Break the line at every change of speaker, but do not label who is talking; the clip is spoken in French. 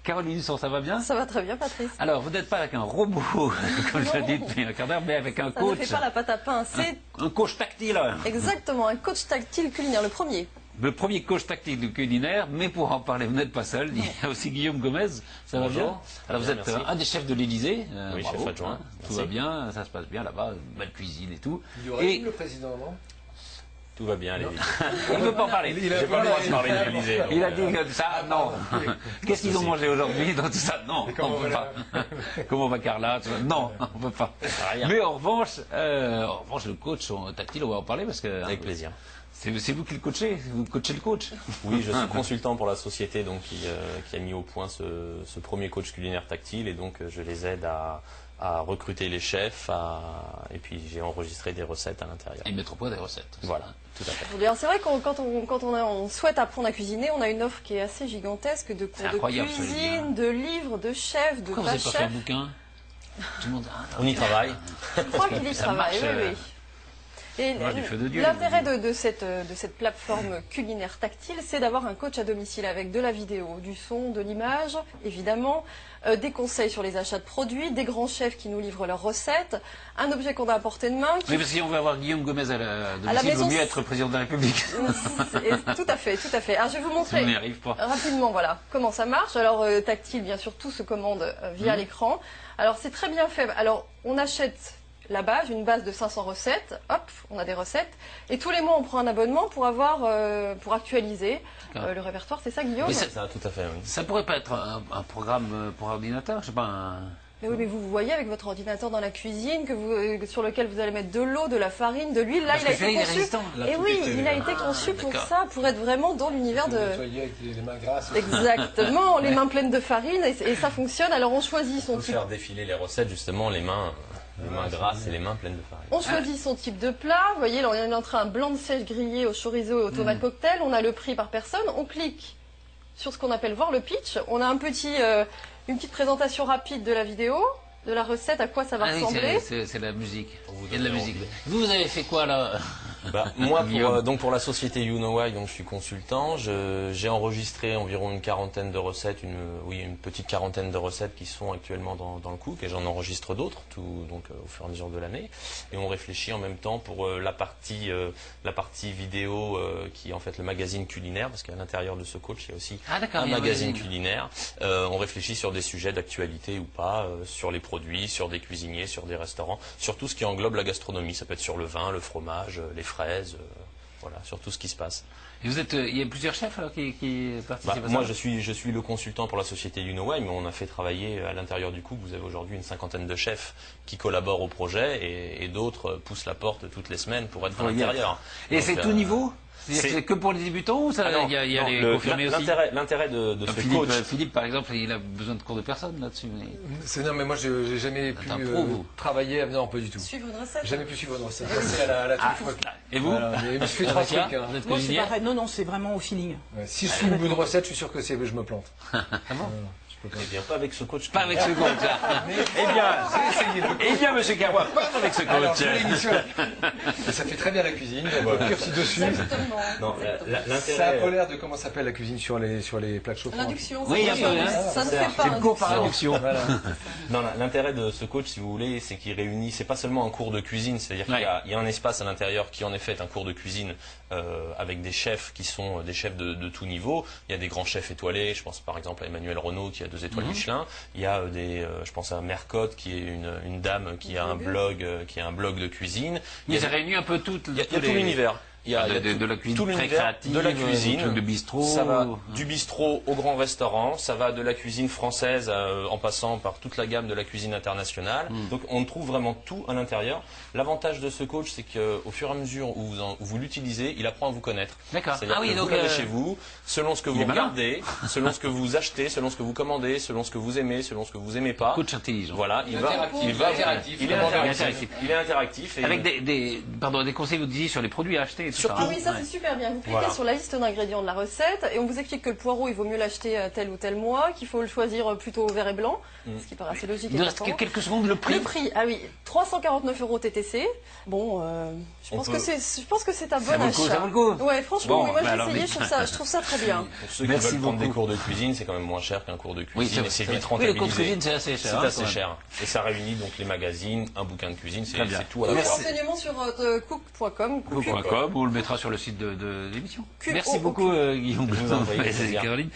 Caroline Dusson, ça va bien?
Ça va très bien, Patrice.
Alors, vous n'êtes pas avec un robot, comme je l'ai dit depuis un quart d'heure, mais avec un
Ça
coach.
ne fait pas la pâte à pain, c'est
Un coach tactile.
exactement un coach tactile culinaire, le premier.
Le premier coach tactile du culinaire, mais pour en parler, vous n'êtes pas seul. Il y a aussi Guillaume Gomez. Ça va bien? Alors, vous êtes un des chefs de l'Élysée.
Oui,
bravo,
chef adjoint.
Tout va bien, ça se passe bien là-bas, belle cuisine et tout.
Il y aurait
Et
le président, non?
Tout va bien à l'Élysée.
il ne veut pas en parler.
Il a
J'ai pas le droit de parler de l'Élysée.
Il a dit que ça, non. Qu'est-ce qu'ils ont mangé aujourd'hui dans tout ça? Non,
comment
on ne peut
va
pas. Comment va Carla? Non, on ne peut pas.
Rien.
Mais en revanche, le coach tactile, on va en parler parce que
Avec plaisir.
c'est vous qui le coachez, vous coachez le coach.
Oui, je suis consultant pour la société donc, qui a mis au point ce premier coach culinaire tactile et donc je les aide à recruter les chefs et puis j'ai enregistré des recettes à l'intérieur.
Et mettre au point des recettes.
Voilà, tout à fait.
Alors, c'est vrai que on souhaite apprendre à cuisiner, on a une offre qui est assez gigantesque de cours de
incroyable, ce livre.
cuisine, de livres, de chefs, de
Pourquoi vous
pas
n'avez pas fait un
chefs.
bouquin? Tout le monde.
On y travaille.
Je crois qu'il y
Ça
travaille,
marche,
oui, oui. Et
du feu de Dieu,
l'intérêt de cette plateforme culinaire tactile, c'est d'avoir un coach à domicile avec de la vidéo, du son, de l'image, évidemment, des conseils sur les achats de produits, des grands chefs qui nous livrent leurs recettes, un objet qu'on a à portée de main.
Oui, parce que si on veut avoir Guillaume Gomez à la domicile, il
maison,
vaut mieux être président de la République.
Tout à fait, tout à fait. Alors je vais vous
On
montrer
n'y arrive pas.
rapidement voilà, comment ça marche. Alors tactile, bien sûr, tout se commande via l'écran. Alors c'est très bien fait. Alors on achète la base, une base de 500 recettes, hop, on a des recettes, et tous les mois on prend un abonnement pour pour actualiser le répertoire, c'est ça Guillaume?
Mais
C'est ça, tout à fait, oui.
Ça pourrait pas être un programme pour ordinateur, je sais pas.
Mais oui, mais vous voyez avec votre ordinateur dans la cuisine sur lequel vous allez mettre de l'eau, de la farine, de l'huile, là
Parce
il a
que celui-là, il
été
est
conçu.
résistant.
Là,
Et
tout
oui,
est-
il a été conçu pour
d'accord.
ça, pour être vraiment dans l'univers de...
Nettoyer avec les mains grasses.
Exactement, les mains pleines de farine, et ça fonctionne. Alors on choisit son
Pour
type.
faire défiler les recettes, justement, les mains grasses et les mains pleines de farine.
On choisit son type de plat. Vous voyez, là, on est en train un blanc de sèche grillé au chorizo et au tomate cocktail. On a le prix par personne. On clique sur ce qu'on appelle voir le pitch. On a une petite présentation rapide de la vidéo, de la recette, à quoi ça va
Ah oui,
ressembler.
c'est la musique.
vous
Il y a de la
donner
musique.
envie.
Vous avez fait quoi là?
Moi,
Guillaume.
donc pour la société You Know Why, donc je suis consultant. J'ai enregistré environ une quarantaine de recettes, une petite quarantaine de recettes qui sont actuellement dans le cook, et j'en enregistre d'autres, au fur et à mesure de l'année. Et on réfléchit en même temps pour la partie vidéo qui est en fait le magazine culinaire, parce qu'à l'intérieur de ce coach il y a aussi
Ah, d'accord,
un
il y a un
magazine
magazine.
culinaire. On réfléchit sur des sujets d'actualité ou pas, sur les produits, sur des cuisiniers, sur des restaurants, sur tout ce qui englobe la gastronomie. Ça peut être sur le vin, le fromage, les fraises, voilà, sur tout ce qui se passe.
Et vous êtes, il y a plusieurs chefs alors qui participent à
Moi,
ça?
je suis le consultant pour la société You Know Why, mais on a fait travailler à l'intérieur du cook. Vous avez aujourd'hui une cinquantaine de chefs qui collaborent au projet et d'autres poussent la porte toutes les semaines pour être à
Pour y
l'intérieur.
Et
Donc,
c'est tout niveau? C'est-à-dire que
c'est-
c'est que pour les débutants ou ça,
non,
il y a
non,
les confirmés aussi?
l'intérêt de ce
Philippe,
coach.
Philippe, par exemple, il a besoin de cours de personne là-dessus.
Non, mais moi, j'ai jamais pu
un pro, vous.
travailler. Non, pas du tout.
Suivre une recette.
Jamais pu suivre une recette. C'est à la toute fois.
Et vous?
Voilà, mais je fais trois
Patricia,
trucs. Hein.
vous êtes
Moi, c'est
cuisinière?
pareil. Non, c'est vraiment au feeling.
Ouais, si je suis au bout de recette, je suis sûr que je me plante.
Ah bon?
Je peux pas.
Eh bien, pas avec ce coach.
Pas avec ce coach. Eh bien, monsieur Carrois, pas avec ce
Alors,
coach.
sur l'émission, ça fait très bien la cuisine. Il y a
Voilà.
aussi dessus.
Exactement.
Non,
Ça a pas
l'intérêt.
l'air de comment s'appelle la cuisine sur les plaques chauffantes.
L'induction.
Oui, un peu, hein.
Ça ne
C'est
fait pas.
C'est le cours par
induction.
induction.
Voilà.
Non, l'intérêt de ce coach, si vous voulez, c'est qu'il réunit, c'est pas seulement un cours de cuisine, c'est-à-dire
Ouais.
qu'il y a un espace à l'intérieur qui en effet est un cours de cuisine avec des chefs qui sont des chefs de tout niveau. Il y a des grands chefs étoilés, je pense par exemple à Emmanuel Renaud qui a 2 étoiles Michelin. Il y a je pense à Mercotte qui est une dame qui a un blog de cuisine.
Mais ça réunit un peu tout.
Il y a tout l'univers. Il y a
de la cuisine
tout
très
l'univers
créative,
de la
des
cuisine,
trucs de bistrot.
Ça va du bistrot au grand restaurant, ça va de la cuisine française en passant par toute la gamme de la cuisine internationale. Donc on trouve vraiment tout à l'intérieur. L'avantage de ce coach, c'est qu'au fur et à mesure où vous l'utilisez, il apprend à vous connaître.
D'accord.
C'est-à-dire
Ah oui,
que
donc
vous l'avez chez vous, selon ce que
il est
vous
malin.
regardez, selon ce que vous achetez, selon ce que vous commandez, selon ce que vous aimez, selon ce que vous aimez pas.
Coach intelligent.
Voilà, il est interactif.
Il est interactif.
Il est interactif et
Avec des conseils, vous disiez, sur les produits à acheter, tout
Surtout-
ça.
Ah oui, ça
Ouais.
c'est super bien. Vous cliquez
Voilà.
sur la liste d'ingrédients de la recette et on vous explique que le poireau, il vaut mieux l'acheter tel ou tel mois, qu'il faut le choisir plutôt vert et blanc, ce qui paraît assez logique.
Il
et
nous reste
performant.
quelques secondes, le prix.
Le prix, ah oui, 349 € TTC. Bon, je pense que c'est un bon
vaut le coup,
achat.
ça vaut le coup.
Ouais, franchement,
Bon,
oui, moi
bah
j'ai
alors,
essayé,
dites.
je trouve ça très bien.
Pour ceux qui
Merci
veulent prendre des
beaucoup.
cours de cuisine, c'est quand même moins cher qu'un cours de cuisine et c'est vite
Oui, le cours de
rentabilisé.
cuisine, c'est assez
C'est
cher.
assez
quand même.
cher. Et ça réunit donc les magazines, un bouquin de cuisine,
Très bien.
c'est tout à la
Les
fois.
renseignements sur cook.com.
Cook.com, on le mettra sur le site de l'émission.
Q-
Merci
O-
beaucoup, Guillaume
Je vous en prie,
Blum et
plaisir.
Caroline.